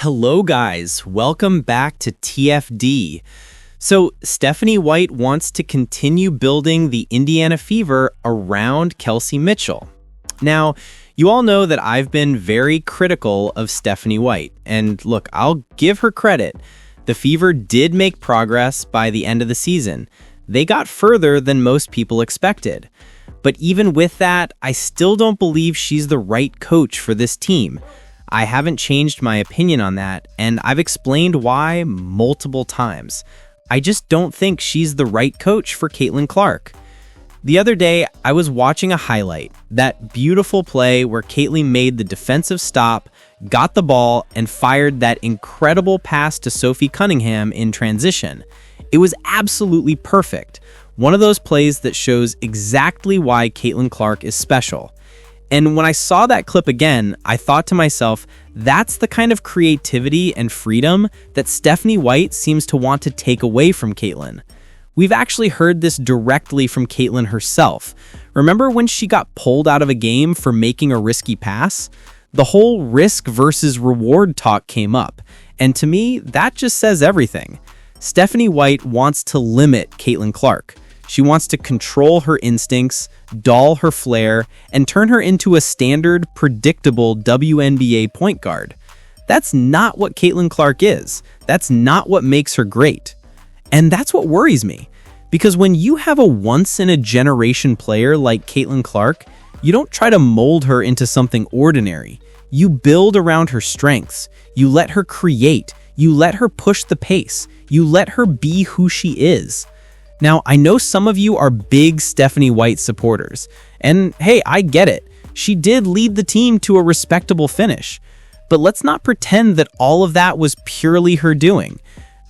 Hello guys, welcome back to TFD. So Stephanie White wants to continue building the Indiana Fever around Kelsey Mitchell. Now, you all know that I've been very critical of Stephanie White, and look, I'll give her credit. The Fever did make progress by the end of the season. They got further than most people expected. But even with that, I still don't believe she's the right coach for this team. I haven't changed my opinion on that, and I've explained why multiple times. I just don't think she's the right coach for Caitlin Clark. The other day, I was watching a highlight, that beautiful play where Caitlin made the defensive stop, got the ball, and fired that incredible pass to Sophie Cunningham in transition. It was absolutely perfect. One of those plays that shows exactly why Caitlin Clark is special. And when I saw that clip again, I thought to myself, that's the kind of creativity and freedom that Stephanie White seems to want to take away from Caitlin. We've actually heard this directly from Caitlin herself. Remember when she got pulled out of a game for making a risky pass? The whole risk versus reward talk came up. And to me, that just says everything. Stephanie White wants to limit Caitlin Clark. She wants to control her instincts, dull her flair, and turn her into a standard, predictable WNBA point guard. That's not what Caitlin Clark is. That's not what makes her great. And that's what worries me. Because when you have a once-in-a-generation player like Caitlin Clark, you don't try to mold her into something ordinary. You build around her strengths. You let her create. You let her push the pace. You let her be who she is. Now, I know some of you are big Stephanie White supporters, and hey, I get it. She did lead the team to a respectable finish. But let's not pretend that all of that was purely her doing.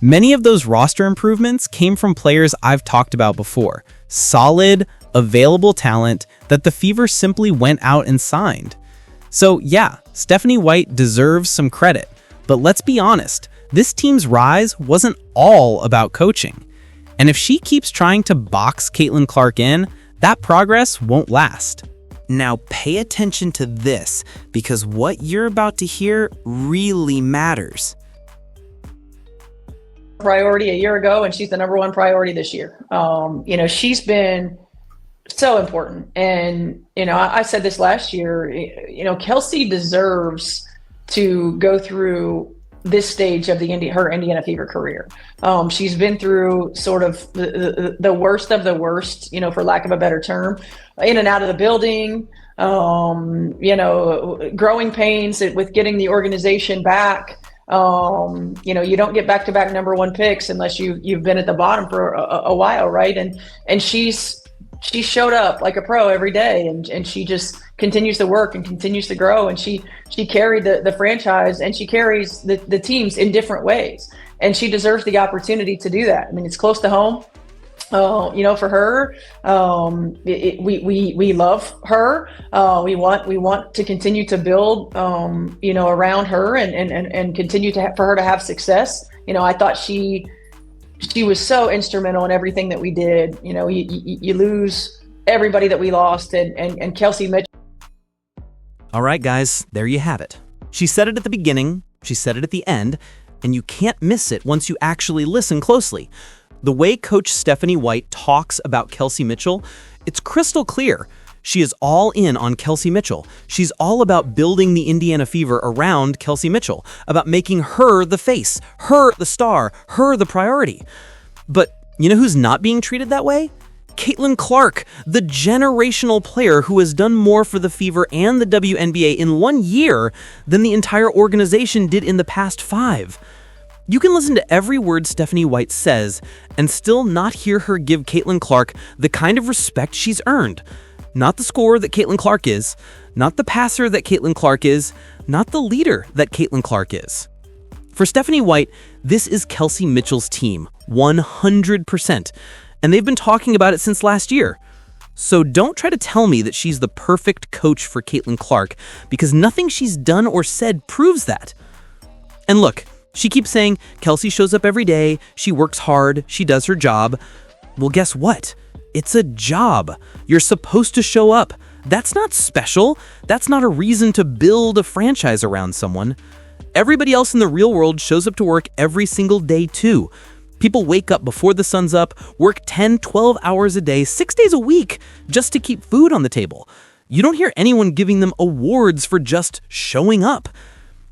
Many of those roster improvements came from players I've talked about before. Solid, available talent that the Fever simply went out and signed. So yeah, Stephanie White deserves some credit. But let's be honest, this team's rise wasn't all about coaching. And if she keeps trying to box Caitlin Clark in, that progress won't last. Now pay attention to this, because what you're about to hear really matters. Priority a year ago, and she's the number one priority this year. She's been so important. And, I said this last year, Kelsey deserves to go through this stage of her Indiana Fever career. She's been through sort of the worst of the worst, for lack of a better term, in and out of the building, growing pains with getting the organization back. You don't get back-to-back number one picks unless you've been at the bottom for a while, right? And she showed up like a pro every day, and she just continues to work and continues to grow, and she carried the franchise, and she carries the teams in different ways, and she deserves the opportunity to do that. I mean, it's close to home. For her, we love her. We want to continue to build, around her and continue for her to have success. I thought she was so instrumental in everything that we did. You lose everybody that we lost, and Kelsey Mitchell. All right, guys, there you have it. She said it at the beginning, she said it at the end, and you can't miss it once you actually listen closely. The way Coach Stephanie White talks about Kelsey Mitchell, it's crystal clear. She is all in on Kelsey Mitchell. She's all about building the Indiana Fever around Kelsey Mitchell, about making her the face, her the star, her the priority. But you know who's not being treated that way? Caitlin Clark, the generational player who has done more for the Fever and the WNBA in 1 year than the entire organization did in the past 5. You can listen to every word Stephanie White says and still not hear her give Caitlin Clark the kind of respect she's earned. Not the scorer that Caitlin Clark is, not the passer that Caitlin Clark is, not the leader that Caitlin Clark is. For Stephanie White, this is Kelsey Mitchell's team, 100%. And they've been talking about it since last year. So don't try to tell me that she's the perfect coach for Caitlin Clark, because nothing she's done or said proves that. And look, she keeps saying Kelsey shows up every day, she works hard, she does her job. Well, guess what? It's a job. You're supposed to show up. That's not special. That's not a reason to build a franchise around someone. everybody else in the real world shows up to work every single day too. People wake up before the sun's up, work 10, 12 hours a day, 6 days a week, just to keep food on the table. You don't hear anyone giving them awards for just showing up.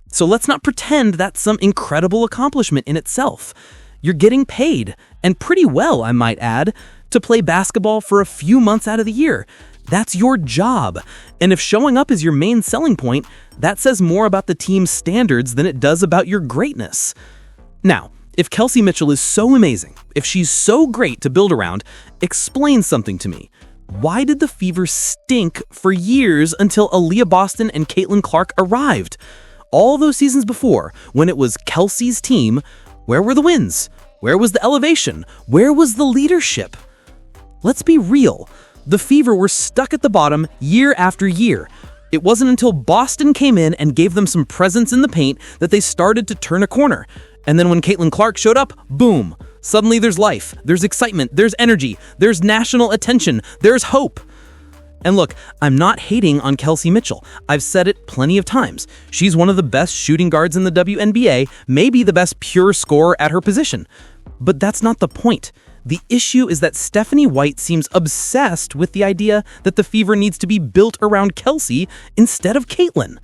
So let's not pretend that's some incredible accomplishment in itself. You're getting paid, and pretty well, I might add, to play basketball for a few months out of the year. That's your job. And if showing up is your main selling point, that says more about the team's standards than it does about your greatness. Now, if Kelsey Mitchell is so amazing, if she's so great to build around, explain something to me. Why did the Fever stink for years until Aaliyah Boston and Caitlin Clark arrived? All those seasons before, when it was Kelsey's team, where were the wins? Where was the elevation? Where was the leadership? Let's be real. The Fever were stuck at the bottom year after year. It wasn't until Boston came in and gave them some presence in the paint that they started to turn a corner. And then when Caitlin Clark showed up, boom. Suddenly there's life, there's excitement, there's energy, there's national attention, there's hope. And look, I'm not hating on Kelsey Mitchell. I've said it plenty of times. She's one of the best shooting guards in the WNBA, maybe the best pure scorer at her position. But that's not the point. The issue is that Stephanie White seems obsessed with the idea that the Fever needs to be built around Kelsey instead of Caitlin.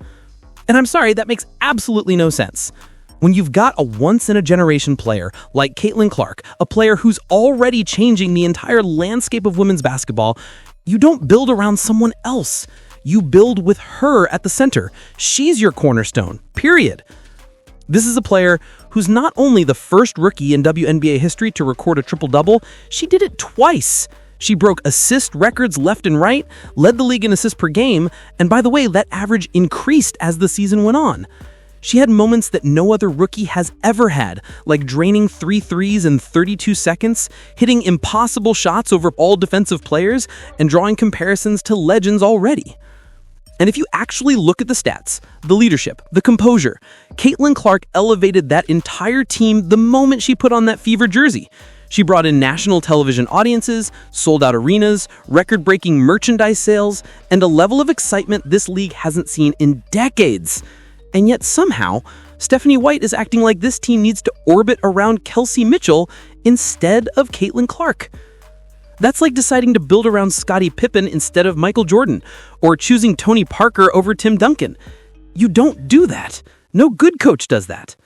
And I'm sorry, that makes absolutely no sense. When you've got a once-in-a-generation player like Caitlin Clark, a player who's already changing the entire landscape of women's basketball, you don't build around someone else. You build with her at the center. She's your cornerstone, period. This is a player who's not only the first rookie in WNBA history to record a triple-double, she did it twice. She broke assist records left and right, led the league in assists per game, and by the way, that average increased as the season went on. She had moments that no other rookie has ever had, like draining 3 threes in 32 seconds, hitting impossible shots over all defensive players, and drawing comparisons to legends already. And if you actually look at the stats, the leadership, the composure, Caitlin Clark elevated that entire team the moment she put on that Fever jersey. She brought in national television audiences, sold-out arenas, record-breaking merchandise sales, and a level of excitement this league hasn't seen in decades. And yet somehow, Stephanie White is acting like this team needs to orbit around Kelsey Mitchell instead of Caitlin Clark. That's like deciding to build around Scottie Pippen instead of Michael Jordan, or choosing Tony Parker over Tim Duncan. You don't do that. No good coach does that.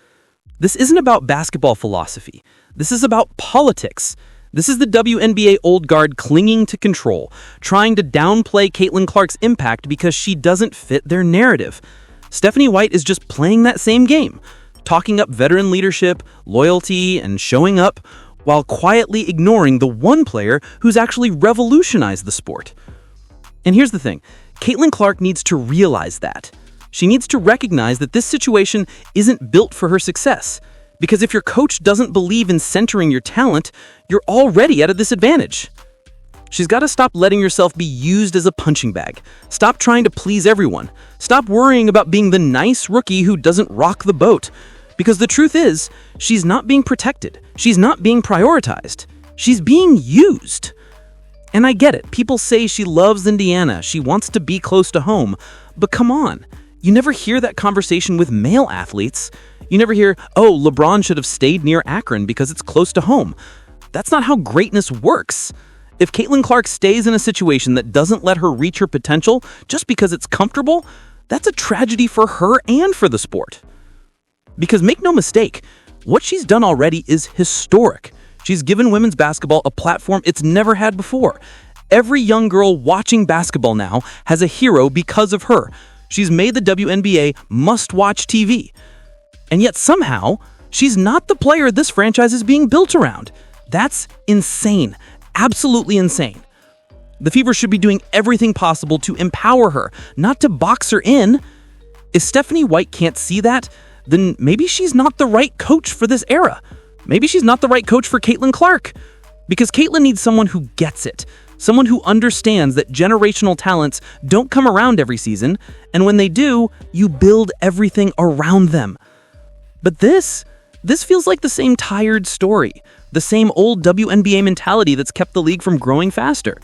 This isn't about basketball philosophy. This is about politics. This is the WNBA old guard clinging to control, trying to downplay Caitlin Clark's impact because she doesn't fit their narrative. Stephanie White is just playing that same game, talking up veteran leadership, loyalty, and showing up, while quietly ignoring the one player who's actually revolutionized the sport. And here's the thing, Caitlin Clark needs to realize that. She needs to recognize that this situation isn't built for her success, because if your coach doesn't believe in centering your talent, you're already at a disadvantage. She's got to stop letting yourself be used as a punching bag. Stop trying to please everyone. Stop worrying about being the nice rookie who doesn't rock the boat. Because the truth is, she's not being protected. She's not being prioritized. She's being used. And I get it. People say she loves Indiana. She wants to be close to home. But come on. You never hear that conversation with male athletes. You never hear, oh, LeBron should have stayed near Akron because it's close to home. That's not how greatness works. If Caitlin Clark stays in a situation that doesn't let her reach her potential just because it's comfortable, that's a tragedy for her and for the sport. Because make no mistake, what she's done already is historic. She's given women's basketball a platform it's never had before. Every young girl watching basketball now has a hero because of her. She's made the WNBA must-watch TV. And yet somehow, she's not the player this franchise is being built around. That's insane. Absolutely insane. The Fever should be doing everything possible to empower her, not to box her in. If Stephanie White can't see that, then maybe she's not the right coach for this era. Maybe she's not the right coach for Caitlin Clark. Because Caitlin needs someone who gets it. Someone who understands that generational talents don't come around every season, and when they do, you build everything around them. But this feels like the same tired story. The same old WNBA mentality that's kept the league from growing faster.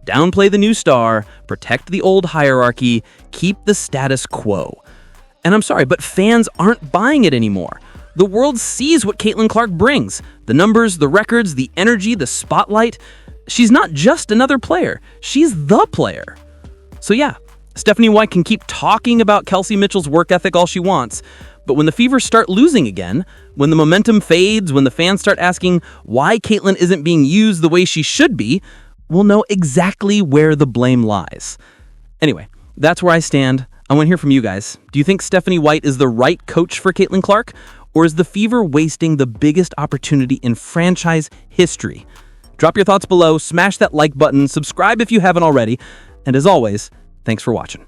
Downplay the new star, protect the old hierarchy, keep the status quo. And I'm sorry, but fans aren't buying it anymore. The world sees what Caitlin Clark brings. The numbers, the records, the energy, the spotlight. She's not just another player. She's the player. So yeah, Stephanie White can keep talking about Kelsey Mitchell's work ethic all she wants, but when the Fever start losing again, when the momentum fades, when the fans start asking why Caitlin isn't being used the way she should be, we'll know exactly where the blame lies. Anyway, that's where I stand. I want to hear from you guys. Do you think Stephanie White is the right coach for Caitlin Clark? Or is the Fever wasting the biggest opportunity in franchise history? Drop your thoughts below, smash that like button, subscribe if you haven't already, and as always, thanks for watching.